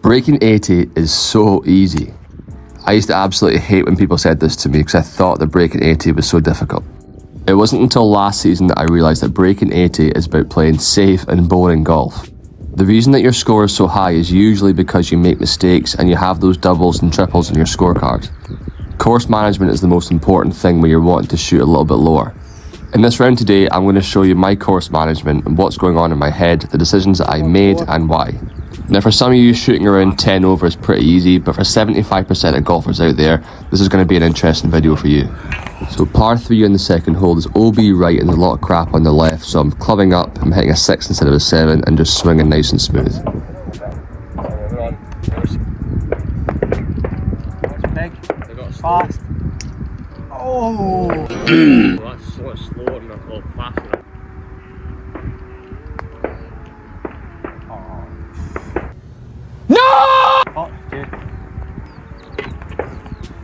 Breaking 80 is so easy. I used to absolutely hate when people said this to me because I thought that breaking 80 was so difficult. It wasn't until last season that I realised that breaking 80 is about playing safe and boring golf. The reason that your score is so high is usually because you make mistakes and you have those doubles and triples on your scorecard. Course management is the most important thing when you're wanting to shoot a little bit lower. In this round today, I'm going to show you my course management and what's going on in my head, the decisions that I made and why. Now for some of you, shooting around 10 over is pretty easy, but for 75% of golfers out there, this is going to be an interesting video for you. So par 3 on the second hole, there's OB right and there's a lot of crap on the left, so I'm clubbing up, I'm hitting a 6 instead of a 7 and just swinging nice and smooth. Fast. Oh! That's so much slower than a lot faster.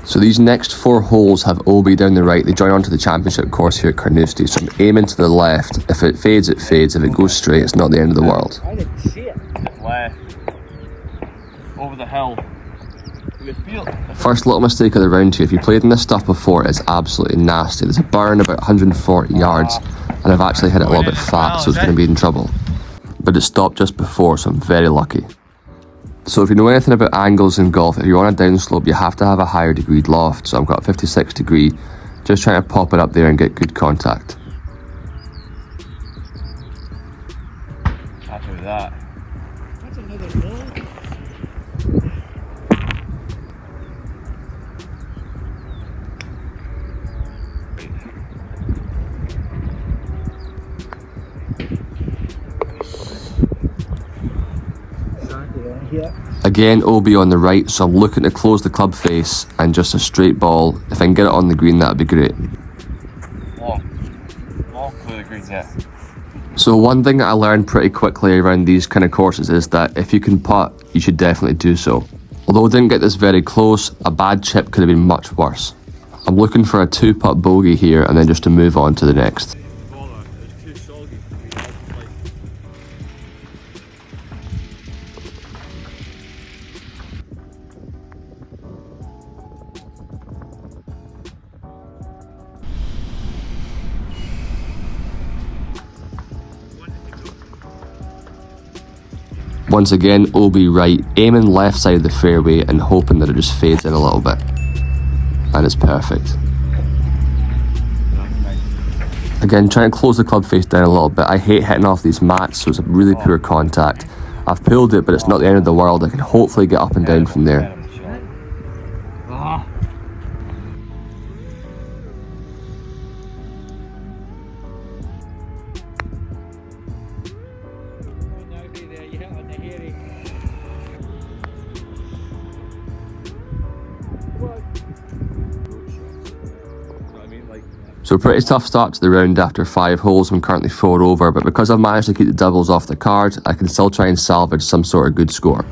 So these next 4 holes have OB down the right. They join onto the championship course here at Carnoustie. So I'm aiming to the left. If it fades, it fades. If it goes straight, it's not the end of the world. I didn't see it. Left. Over the hill. First little mistake of the round here. If you played in this stuff before, it's absolutely nasty. There's a burn about 140 yards and I've actually hit it a little bit fat, so it's going to be in trouble. But it stopped just before, so I'm very lucky. So if you know anything about angles in golf, if you're on a downslope, you have to have a higher degree loft. So I've got a 56 degree, just trying to pop it up there and get good contact. Happy with that. That's another ball. Again, OB on the right, so I'm looking to close the club face and just a straight ball. If I can get it on the green, that'd be great. Long clear the greens, yeah. So one thing that I learned pretty quickly around these kind of courses is that if you can putt, you should definitely do so. Although I didn't get this very close, a bad chip could have been much worse. I'm looking for a 2-putt bogey here and then just to move on to the next. Once again, OB right, aiming left side of the fairway and hoping that it just fades in a little bit. And it's perfect. Again, trying to close the club face down a little bit. I hate hitting off these mats, so it's a really poor contact. I've pulled it, but it's not the end of the world. I can hopefully get up and down from there. So pretty tough start to the round after 5 holes. I'm currently 4 over, but because I've managed to keep the doubles off the card, I can still try and salvage some sort of good score.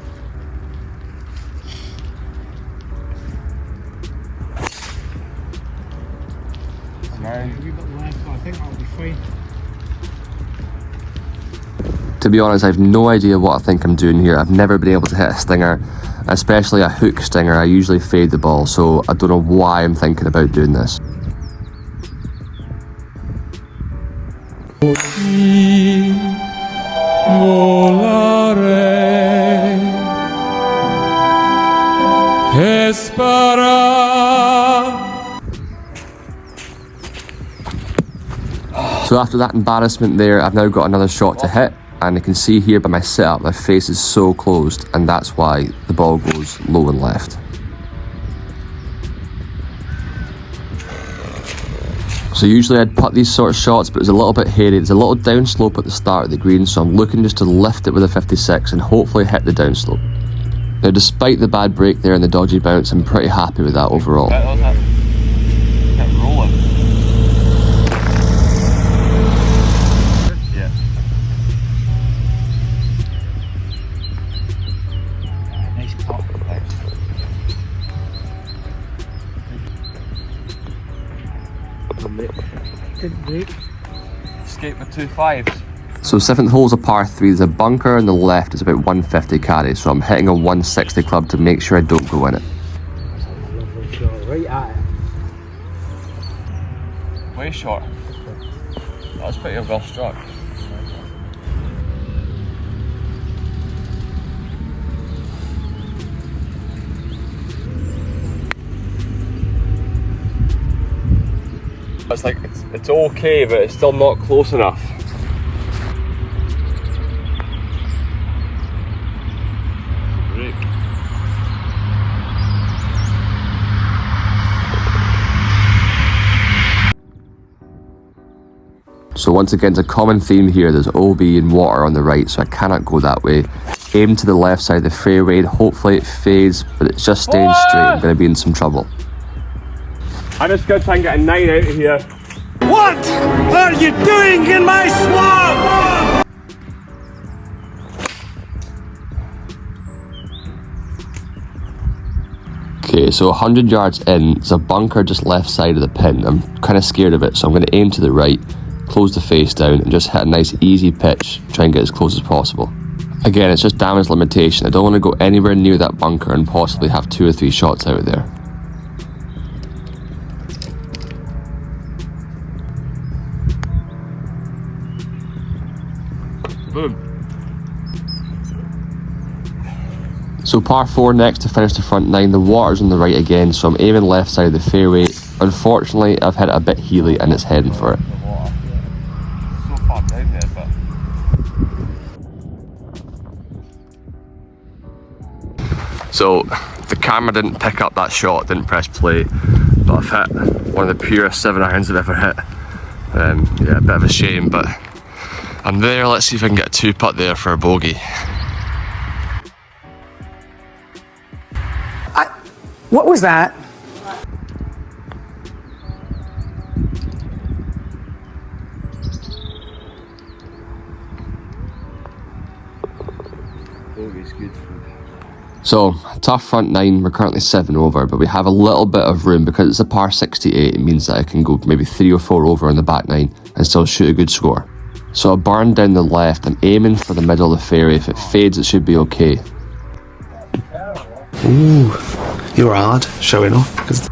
To be honest, I have no idea what I think I'm doing here. I've never been able to hit a stinger, especially a hook stinger. I usually fade the ball, so I don't know why I'm thinking about doing this. So after that embarrassment there, I've now got another shot to hit, and you can see here by my setup, my face is so closed, and that's why the ball goes low and left. So usually I'd putt these sort of shots, but it's a little bit hairy. There's a little downslope at the start of the green, so I'm looking just to lift it with a 56 and hopefully hit the downslope. Now despite the bad break there and the dodgy bounce, I'm pretty happy with that overall. Didn't break. Escape with 2 5s. So 7th hole's a par 3, there's a bunker on the left, it's about 150 carry, so I'm hitting a 160 club to make sure I don't go in it. Lovely shot, right at it. Way short. That's pretty well struck. It's like, it's okay, but it's still not close enough. Break. So once again, it's a common theme here, there's OB and water on the right, so I cannot go that way. Aim to the left side of the fairway, hopefully it fades, but it's just staying straight, I'm going to be in some trouble. I'm just gonna try and get a 9 out of here. What are you doing in my swamp? Okay, so 100 yards in, there's a bunker just left side of the pin. I'm kind of scared of it, so I'm going to aim to the right, close the face down, and just hit a nice easy pitch, try and get as close as possible. Again, it's just damage limitation. I don't want to go anywhere near that bunker and possibly have 2 or 3 shots out of there. Boom. So par 4 next to finish the front 9, the water's on the right again, so I'm aiming left side of the fairway. Unfortunately, I've hit it a bit heely and it's heading for it. The water. So far down there, but... So the camera didn't pick up that shot, didn't press play, but I've hit one of the purest 7-irons I've ever hit. Yeah, a bit of a shame, but I'm there. Let's see if I can get a 2-putt there for a bogey. What was that? Bogey's good. So, tough front 9, we're currently 7 over, but we have a little bit of room because it's a par 68, it means that I can go maybe 3 or 4 over on the back 9 and still shoot a good score. So I burn down the left, I'm aiming for the middle of the fairway. If it fades, it should be okay. Ooh, you were hard showing off because.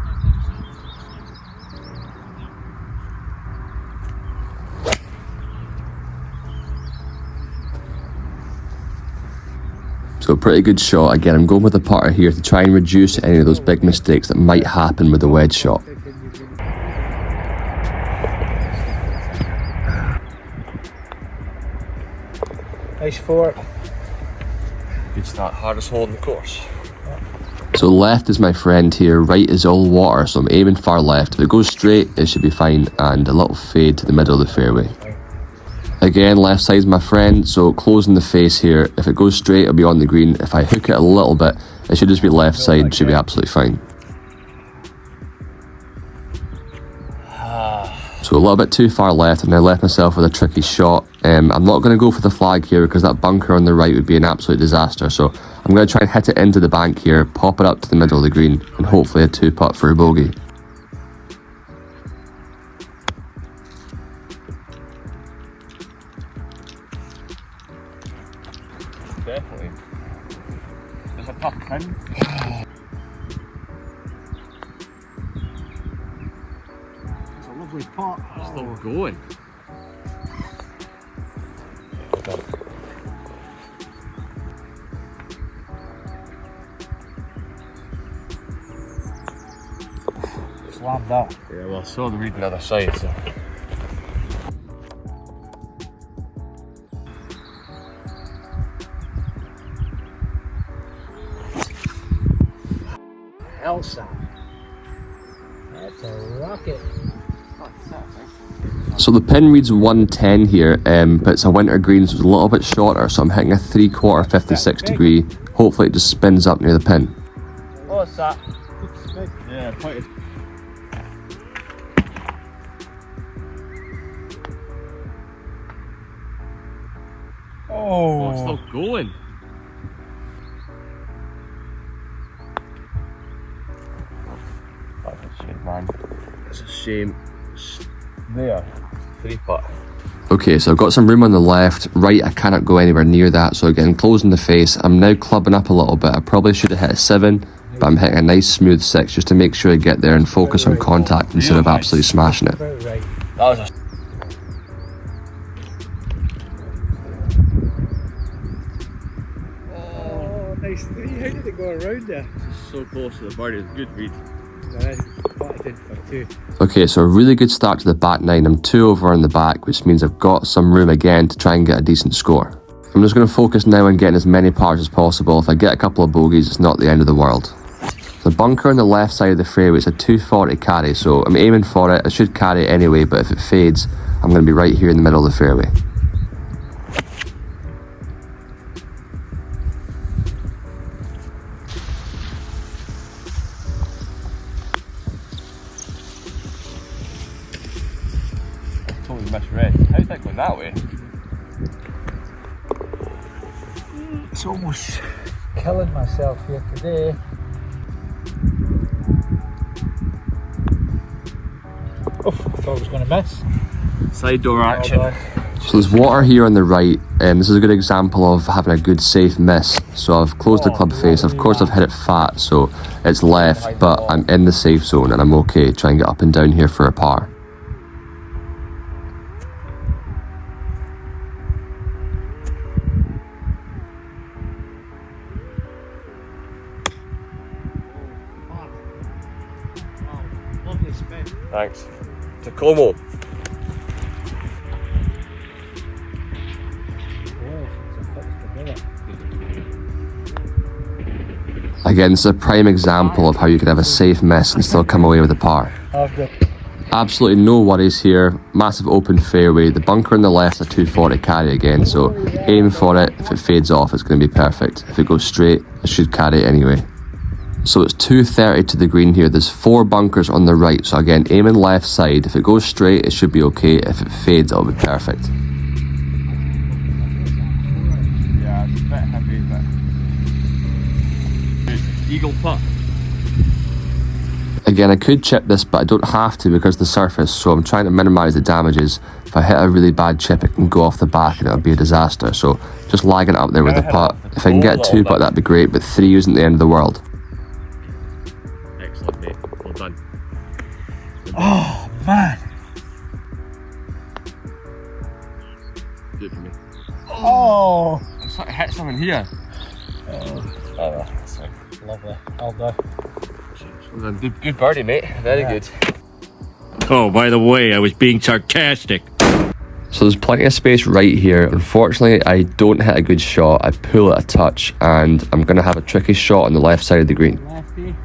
So a pretty good shot. Again, I'm going with the putter here to try and reduce any of those big mistakes that might happen with the wedge shot. Nice fork. Good start, hardest hole in the course. So left is my friend here, right is all water, so I'm aiming far left. If it goes straight, it should be fine, and a little fade to the middle of the fairway. Again, left side's my friend, so closing the face here. If it goes straight, it'll be on the green. If I hook it a little bit, it should just be left side, should be absolutely fine. So a little bit too far left, and I left myself with a tricky shot. I'm not going to go for the flag here because that bunker on the right would be an absolute disaster. So I'm going to try and hit it into the bank here, pop it up to the middle of the green, and hopefully a 2-putt for a bogey. Definitely. There's a tough pin. It's a lovely pot. Still going. Slammed that. Yeah, well, I saw the read on the other side, so. Elsa. That's a rocket. So the pin reads 110 here, but it's a winter green, so it's a little bit shorter, so I'm hitting a 3/4 56 degree. Hopefully it just spins up near the pin. What's that? Yeah, quite. Oh, it's still going. That's a shame, man. It's a shame. It's there. 3-putt. Okay, so I've got some room on the left. Right, I cannot go anywhere near that, so again, closing the face. I'm now clubbing up a little bit. I probably should have hit a 7, but I'm hitting a nice smooth 6 just to make sure I get there and focus on contact instead of absolutely smashing it. About right. That was a Oh, nice 3. How did it go around there? so close to the birdie. It's a good read. Potted in for 2. Okay, so a really good start to the back 9. I'm 2 over on the back, which means I've got some room again to try and get a decent score. I'm just going to focus now on getting as many pars as possible. If I get a couple of bogeys, it's not the end of the world. The bunker on the left side of the fairway is a 240 carry, so I'm aiming for it. I should carry it anyway, but if it fades, I'm going to be right here in the middle of the fairway. Totally misread. How's that going that way? It's almost killing myself here today. Oh, I thought I was going to miss. Side door action. So there's water here on the right, and this is a good example of having a good safe miss. So I've closed the club face. Of course I've hit it fat, so it's left, but I'm in the safe zone and I'm okay. Try and get up and down here for a par. Lovely spin. Thanks. Tacoma. Again, this is a prime example of how you can have a safe miss and still come away with a par. Absolutely no worries here. Massive open fairway. The bunker on the left is a 240 carry again, so aim for it. If it fades off, it's going to be perfect. If it goes straight, I should carry it anyway. So it's 230 to the green here. There's 4 bunkers on the right, so again, aiming left side. If it goes straight, it should be okay. If it fades, it'll be perfect. Yeah, it's a bit heavy, but eagle putt. Again, I could chip this, but I don't have to because of the surface, so I'm trying to minimise the damages. If I hit a really bad chip, it can go off the back and it'll be a disaster, so just lagging it up there with the putt. If I can get a 2 putt, that'd be great, but 3 isn't the end of the world. Excellent, mate. Well done. Oh, man. Good for me. Oh. I sort of hit something here. Oh, that's fine. Lovely. Well done. Well done. Good birdie, mate. Very good. Oh, by the way, I was being sarcastic. So there's plenty of space right here. Unfortunately, I don't hit a good shot. I pull it a touch, and I'm going to have a tricky shot on the left side of the green. Lefty.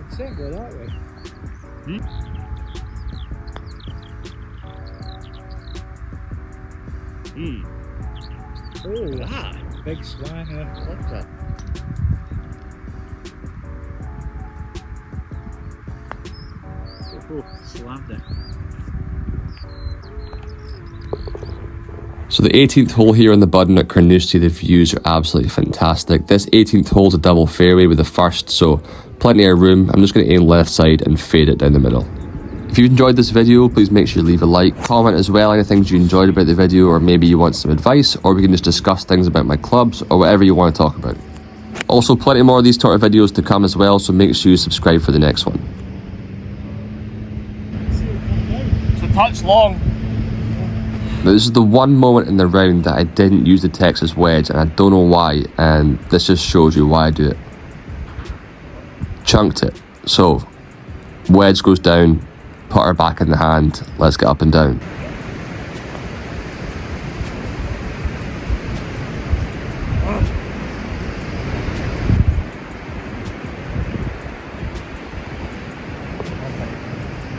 It's saying go that way. Oh, that big swanger. What's that? Oh, slammed it. So the 18th hole here in the Budden at Carnoustie, the views are absolutely fantastic. This 18th hole is a double fairway with the first, so plenty of room. I'm just going to aim left side and fade it down the middle. If you enjoyed this video, please make sure you leave a like, comment as well any things you enjoyed about the video, or maybe you want some advice, or we can just discuss things about my clubs or whatever you want to talk about. Also, plenty more of these sort of videos to come as well, so make sure you subscribe for the next one. It's a touch long. Now, this is the one moment in the round that I didn't use the Texas wedge, and I don't know why, and this just shows you why I do it. Chunked it. So, wedge goes down, putter back in the hand, let's get up and down.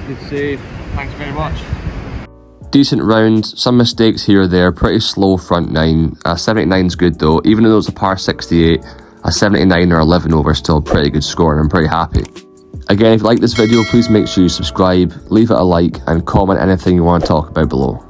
Good save. Thanks very much. Decent round, some mistakes here or there, pretty slow front 9. 79's good though, even though it's a par 68, a 79 or 11 over is still a pretty good score, and I'm pretty happy. Again, if you like this video, please make sure you subscribe, leave it a like, and comment anything you want to talk about below.